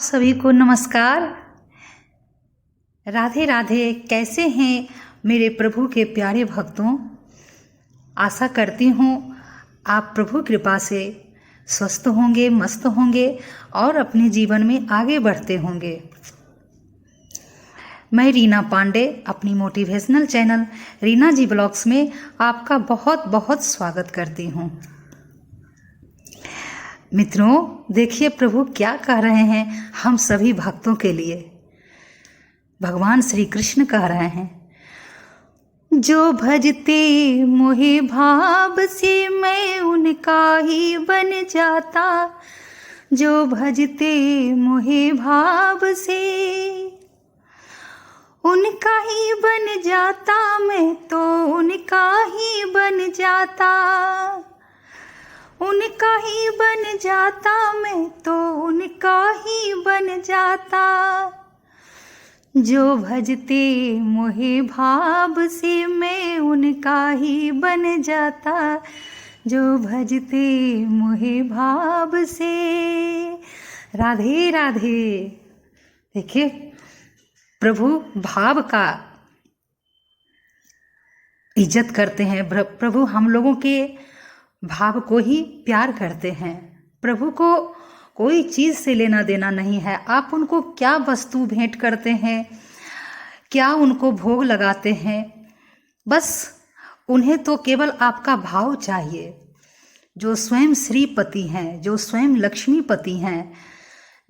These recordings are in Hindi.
सभी को नमस्कार। राधे राधे। कैसे हैं मेरे प्रभु के प्यारे भक्तों। आशा करती हूँ आप प्रभु कृपा से स्वस्थ होंगे, मस्त होंगे और अपने जीवन में आगे बढ़ते होंगे। मैं रीना पांडे अपनी मोटिवेशनल चैनल रीना जी ब्लॉग्स में आपका बहुत बहुत स्वागत करती हूँ। मित्रों, देखिए प्रभु क्या कह रहे हैं हम सभी भक्तों के लिए। भगवान श्री कृष्ण कह रहे हैं, जो भजते मोहे भाव से मैं उनका ही बन जाता। जो भजते मोहे भाव से उनका ही बन जाता, मैं तो उनका ही बन जाता। उनका ही बन जाता, मैं तो उनका ही बन जाता। जो भजते मोहे भाव से मैं उनका ही बन जाता। जो भजते मोहे भाव से। राधे राधे। देखिए प्रभु भाव का इज्जत करते हैं। प्रभु हम लोगों के भाव को ही प्यार करते हैं। प्रभु को कोई चीज़ से लेना देना नहीं है। आप उनको क्या वस्तु भेंट करते हैं, क्या उनको भोग लगाते हैं, बस उन्हें तो केवल आपका भाव चाहिए। जो स्वयं श्रीपति हैं, जो स्वयं लक्ष्मीपति हैं,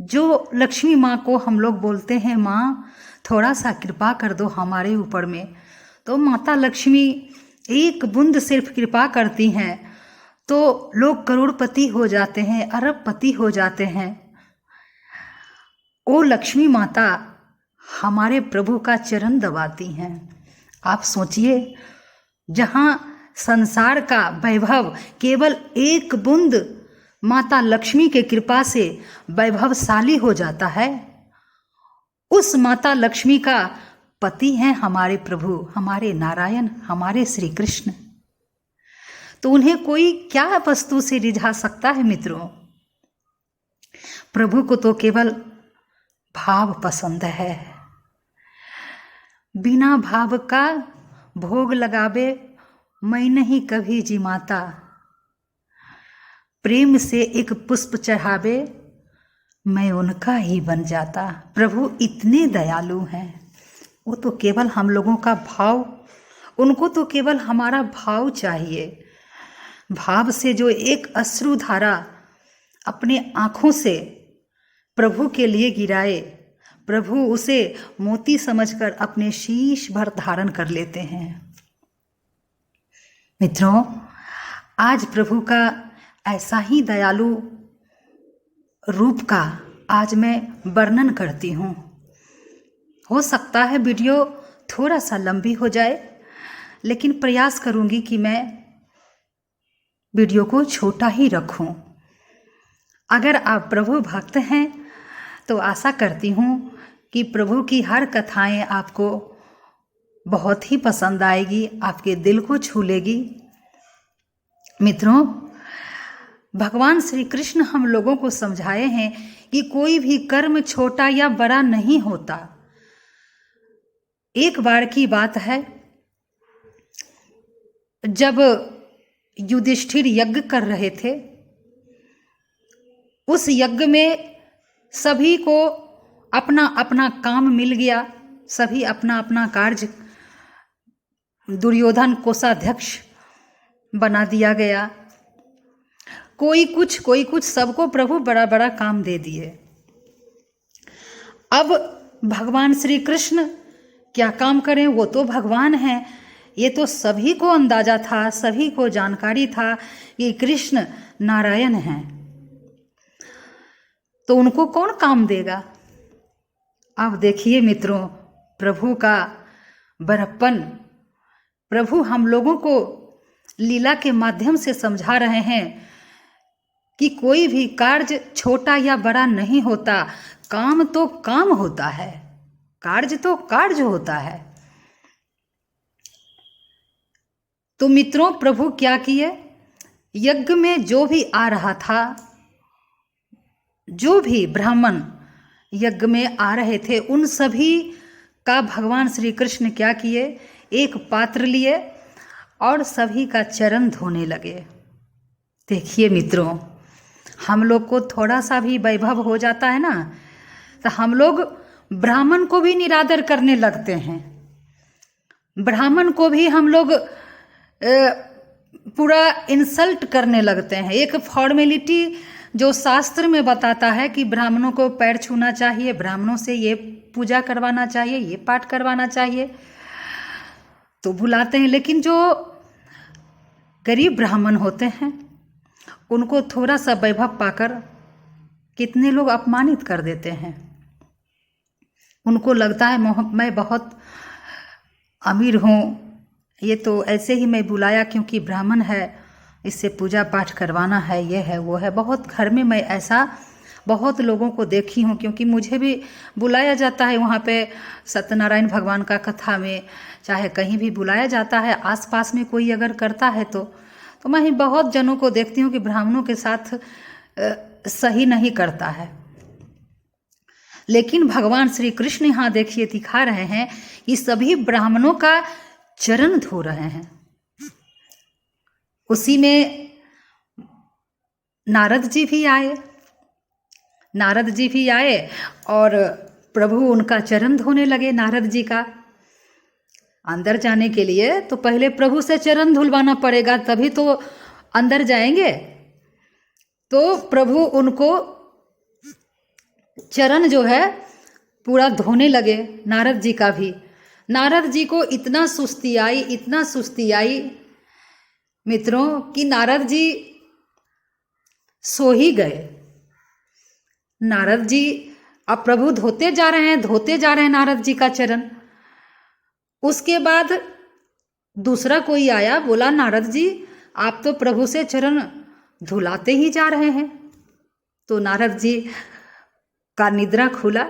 जो लक्ष्मी माँ को हम लोग बोलते हैं, माँ थोड़ा सा कृपा कर दो हमारे ऊपर में, तो माता लक्ष्मी एक बूंद सिर्फ कृपा करती हैं तो लोग करोड़पति हो जाते हैं, अरबपति हो जाते हैं। ओ लक्ष्मी माता हमारे प्रभु का चरण दबाती हैं। आप सोचिए, जहाँ संसार का वैभव केवल एक बूंद माता लक्ष्मी के कृपा से वैभवशाली हो जाता है, उस माता लक्ष्मी का पति हैं हमारे प्रभु, हमारे नारायण, हमारे श्री कृष्ण। तो उन्हें कोई क्या वस्तु से रिझा सकता है मित्रों। प्रभु को तो केवल भाव पसंद है। बिना भाव का भोग लगावे मैं नहीं कभी जी माता। प्रेम से एक पुष्प चढ़ावे मैं उनका ही बन जाता। प्रभु इतने दयालु हैं। वो तो केवल हम लोगों का भाव, उनको तो केवल हमारा भाव चाहिए। भाव से जो एक अश्रुधारा अपने आँखों से प्रभु के लिए गिराए, प्रभु उसे मोती समझकर अपने शीश भर धारण कर लेते हैं। मित्रों, आज प्रभु का ऐसा ही दयालु रूप का आज मैं वर्णन करती हूँ। हो सकता है वीडियो थोड़ा सा लंबी हो जाए, लेकिन प्रयास करूँगी कि मैं वीडियो को छोटा ही रखूं। अगर आप प्रभु भक्त हैं तो आशा करती हूँ कि प्रभु की हर कथाएं आपको बहुत ही पसंद आएगी, आपके दिल को छू लेगी। मित्रों, भगवान श्री कृष्ण हम लोगों को समझाए हैं कि कोई भी कर्म छोटा या बड़ा नहीं होता। एक बार की बात है, जब युधिष्ठिर यज्ञ कर रहे थे, उस यज्ञ में सभी को अपना अपना काम मिल गया। सभी अपना अपना कार्य, दुर्योधन कोषाध्यक्ष बना दिया गया। कोई कुछ सबको प्रभु बड़ा बड़ा काम दे दिए। अब भगवान श्री कृष्ण क्या काम करें, वो तो भगवान हैं। ये तो सभी को अंदाजा था, सभी को जानकारी था कि कृष्ण नारायण हैं, तो उनको कौन काम देगा। अब देखिए मित्रों, प्रभु का बड़प्पन। प्रभु हम लोगों को लीला के माध्यम से समझा रहे हैं कि कोई भी कार्य छोटा या बड़ा नहीं होता। काम तो काम होता है, कार्य तो कार्य होता है। तो मित्रों, प्रभु क्या किए, यज्ञ में जो भी आ रहा था, जो भी ब्राह्मण यज्ञ में आ रहे थे, उन सभी का भगवान श्री कृष्ण क्या किए, एक पात्र लिए और सभी का चरण धोने लगे। देखिए मित्रों, हम लोग को थोड़ा सा भी वैभव हो जाता है ना, तो हम लोग ब्राह्मण को भी निरादर करने लगते हैं। ब्राह्मण को भी हम लोग पूरा इंसल्ट करने लगते हैं। एक फॉर्मेलिटी जो शास्त्र में बताता है कि ब्राह्मणों को पैर छूना चाहिए, ब्राह्मणों से ये पूजा करवाना चाहिए, ये पाठ करवाना चाहिए, तो बुलाते हैं। लेकिन जो गरीब ब्राह्मण होते हैं उनको थोड़ा सा वैभव पाकर कितने लोग अपमानित कर देते हैं। उनको लगता है मैं बहुत अमीर हूँ, ये तो ऐसे ही मैं बुलाया क्योंकि ब्राह्मण है, इससे पूजा पाठ करवाना है, ये है वो है। बहुत घर में मैं ऐसा बहुत लोगों को देखी हूँ, क्योंकि मुझे भी बुलाया जाता है वहाँ पे सत्यनारायण भगवान का कथा में, चाहे कहीं भी बुलाया जाता है, आसपास में कोई अगर करता है तो मैं बहुत जनों को देखती हूँ कि ब्राह्मणों के साथ सही नहीं करता है। लेकिन भगवान श्री कृष्ण यहाँ देखिए दिखा रहे हैं कि सभी ब्राह्मणों का चरण धो रहे हैं। उसी में नारद जी भी आए और प्रभु उनका चरण धोने लगे। नारद जी का अंदर जाने के लिए तो पहले प्रभु से चरण धुलवाना पड़ेगा, तभी तो अंदर जाएंगे। तो प्रभु उनको चरण जो है पूरा धोने लगे, नारद जी का भी। नारद जी को इतना सुस्ती आई मित्रों कि नारद जी सो ही गए। नारद जी अब प्रभु धोते जा रहे हैं नारद जी का चरण। उसके बाद दूसरा कोई आया, बोला नारद जी आप तो प्रभु से चरण धुलाते ही जा रहे हैं। तो नारद जी का निद्रा खुला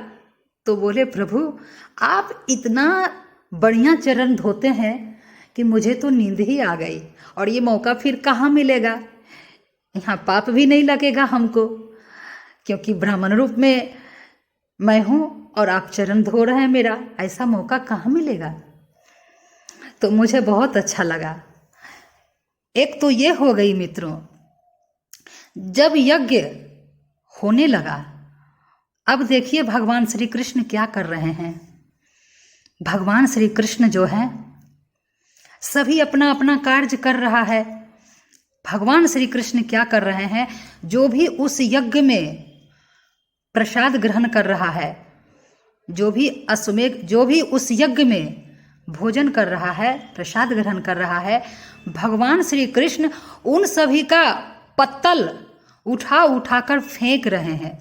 तो बोले प्रभु आप इतना बढ़िया चरण धोते हैं कि मुझे तो नींद ही आ गई, और ये मौका फिर कहाँ मिलेगा, यहाँ पाप भी नहीं लगेगा हमको, क्योंकि ब्राह्मण रूप में मैं हूँ और आप चरण धो रहे हैं मेरा, ऐसा मौका कहाँ मिलेगा। तो मुझे बहुत अच्छा लगा। एक तो ये हो गई मित्रों, जब यज्ञ होने लगा, अब देखिए भगवान श्री कृष्ण क्या कर रहे हैं। भगवान श्री कृष्ण जो है सभी अपना अपना कार्य कर रहा है। भगवान श्री कृष्ण क्या कर रहे हैं, जो भी उस यज्ञ में प्रसाद ग्रहण कर रहा है, जो भी उस यज्ञ में भोजन कर रहा है, प्रसाद ग्रहण कर रहा है, भगवान श्री कृष्ण उन सभी का पत्तल उठा कर फेंक रहे हैं।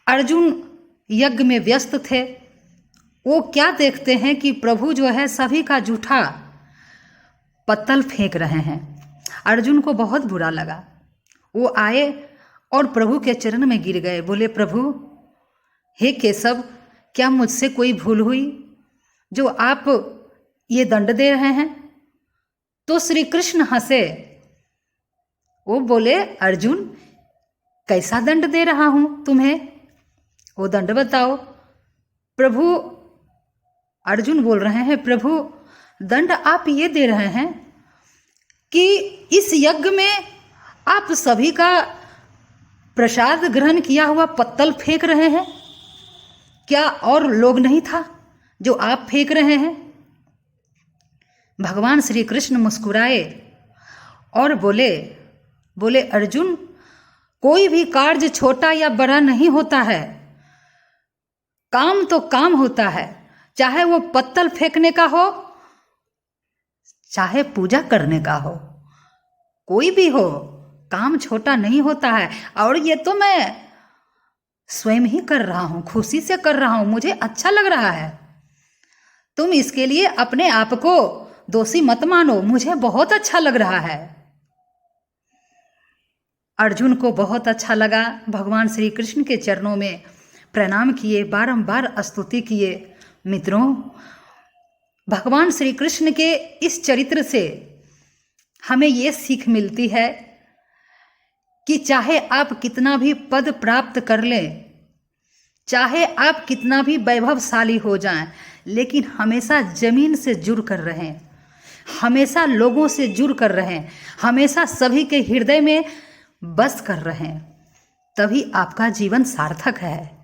अर्जुन यज्ञ में व्यस्त थे, वो क्या देखते हैं कि प्रभु जो है सभी का जूठा पत्तल फेंक रहे हैं। अर्जुन को बहुत बुरा लगा। वो आए और प्रभु के चरण में गिर गए, बोले प्रभु हे केशव, क्या मुझसे कोई भूल हुई जो आप ये दंड दे रहे हैं। तो श्री कृष्ण हंसे, वो बोले अर्जुन कैसा दंड दे रहा हूं तुम्हें, वो दंड बताओ। प्रभु अर्जुन बोल रहे हैं प्रभु दंड आप ये दे रहे हैं कि इस यज्ञ में आप सभी का प्रसाद ग्रहण किया हुआ पत्तल फेंक रहे हैं, क्या और लोग नहीं था जो आप फेंक रहे हैं। भगवान श्री कृष्ण मुस्कुराए और बोले अर्जुन कोई भी कार्य छोटा या बड़ा नहीं होता है, काम तो काम होता है, चाहे वो पत्तल फेंकने का हो चाहे पूजा करने का हो, कोई भी हो, काम छोटा नहीं होता है। और ये तो मैं स्वयं ही कर रहा हूं, खुशी से कर रहा हूं, मुझे अच्छा लग रहा है। तुम इसके लिए अपने आप को दोषी मत मानो, मुझे बहुत अच्छा लग रहा है। अर्जुन को बहुत अच्छा लगा। भगवान श्री कृष्ण के चरणों में प्रणाम किए, बारंबार स्तुति किए। मित्रों, भगवान श्री कृष्ण के इस चरित्र से हमें ये सीख मिलती है कि चाहे आप कितना भी पद प्राप्त कर लें, चाहे आप कितना भी वैभवशाली हो जाएं, लेकिन हमेशा जमीन से जुड़ कर रहें, हमेशा लोगों से जुड़ कर रहें, हमेशा सभी के हृदय में बस कर रहें, तभी आपका जीवन सार्थक है।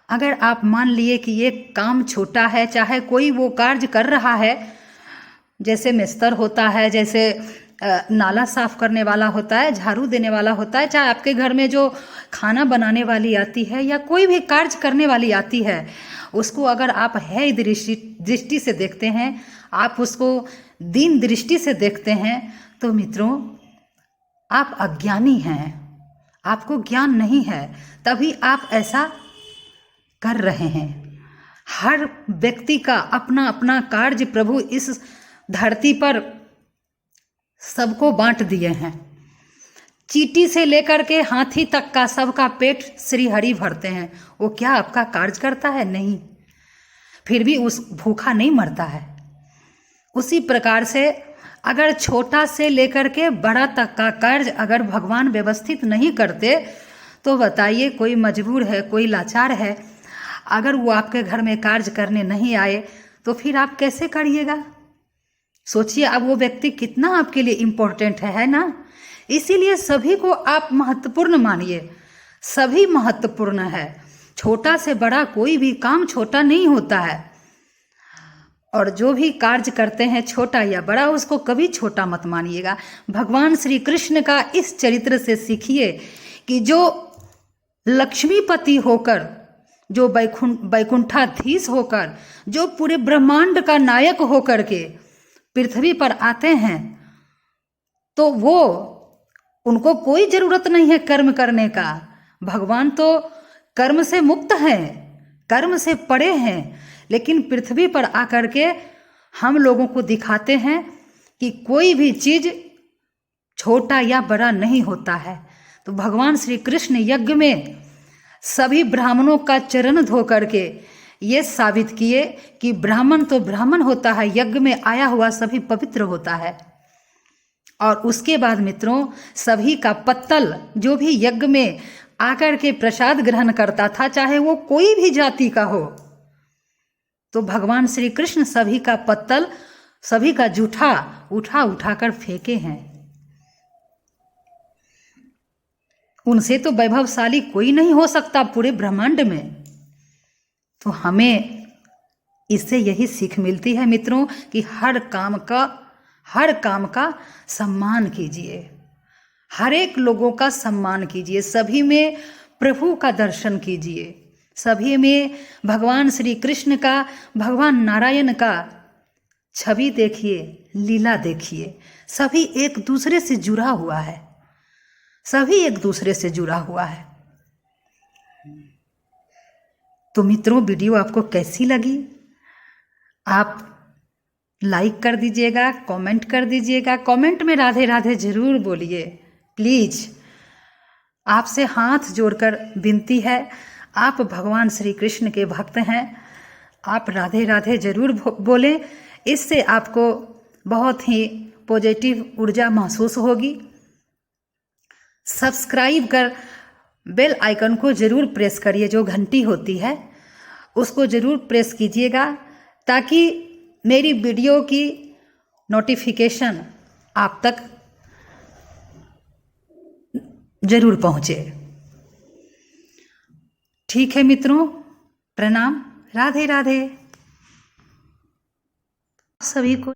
अगर आप मान लिए कि ये काम छोटा है, चाहे कोई वो कार्य कर रहा है, जैसे मिस्तर होता है, जैसे नाला साफ करने वाला होता है, झाड़ू देने वाला होता है, चाहे आपके घर में जो खाना बनाने वाली आती है या कोई भी कार्य करने वाली आती है, उसको अगर आप है दृष्टि से देखते हैं, आप उसको दीन दृष्टि से देखते हैं, तो मित्रों आप अज्ञानी हैं, आपको ज्ञान नहीं है, तभी आप ऐसा कर रहे हैं। हर व्यक्ति का अपना अपना कार्य प्रभु इस धरती पर सबको बांट दिए हैं। चींटी से लेकर के हाथी तक का सबका पेट श्री हरि भरते हैं। वो क्या आपका कार्य करता है? नहीं, फिर भी उस भूखा नहीं मरता है। उसी प्रकार से अगर छोटा से लेकर के बड़ा तक का कार्य अगर भगवान व्यवस्थित नहीं करते, तो बताइए कोई मजबूर है, कोई लाचार है, अगर वो आपके घर में कार्य करने नहीं आए तो फिर आप कैसे करिएगा? सोचिए, अब वो व्यक्ति कितना आपके लिए इम्पोर्टेंट है ना। इसीलिए सभी को आप महत्वपूर्ण मानिए, सभी महत्वपूर्ण है। छोटा से बड़ा कोई भी काम छोटा नहीं होता है, और जो भी कार्य करते हैं छोटा या बड़ा, उसको कभी छोटा मत मानिएगा। भगवान श्री कृष्ण का इस चरित्र से सीखिए कि जो लक्ष्मीपति होकर, जो वैकुंठाधीश होकर, जो पूरे ब्रह्मांड का नायक होकर के पृथ्वी पर आते हैं, तो वो उनको कोई जरूरत नहीं है कर्म करने का। भगवान तो कर्म से मुक्त हैं, कर्म से परे हैं, लेकिन पृथ्वी पर आकर के हम लोगों को दिखाते हैं कि कोई भी चीज छोटा या बड़ा नहीं होता है। तो भगवान श्री कृष्ण यज्ञ में सभी ब्राह्मणों का चरण धो करके ये साबित किए कि ब्राह्मण तो ब्राह्मण होता है, यज्ञ में आया हुआ सभी पवित्र होता है। और उसके बाद मित्रों, सभी का पत्तल, जो भी यज्ञ में आकर के प्रसाद ग्रहण करता था, चाहे वो कोई भी जाति का हो, तो भगवान श्री कृष्ण सभी का पत्तल, सभी का जूठा उठा उठा कर फेंके हैं। उनसे तो वैभवशाली कोई नहीं हो सकता पूरे ब्रह्मांड में। तो हमें इससे यही सीख मिलती है मित्रों कि हर काम का सम्मान कीजिए, हर एक लोगों का सम्मान कीजिए, सभी में प्रभु का दर्शन कीजिए, सभी में भगवान श्री कृष्ण का, भगवान नारायण का छवि देखिए, लीला देखिए। सभी एक दूसरे से जुड़ा हुआ है, सभी एक दूसरे से जुड़ा हुआ है। तो मित्रों, वीडियो आपको कैसी लगी? आप लाइक कर दीजिएगा, कमेंट कर दीजिएगा। कमेंट में राधे राधे जरूर बोलिए प्लीज। आपसे हाथ जोड़कर विनती है, आप भगवान श्री कृष्ण के भक्त हैं, आप राधे राधे जरूर बोलें। इससे आपको बहुत ही पॉजिटिव ऊर्जा महसूस होगी। सब्सक्राइब कर बेल आइकन को जरूर प्रेस करिए, जो घंटी होती है उसको जरूर प्रेस कीजिएगा, ताकि मेरी वीडियो की नोटिफिकेशन आप तक जरूर पहुंचे। ठीक है मित्रों, प्रणाम, राधे राधे सभी को।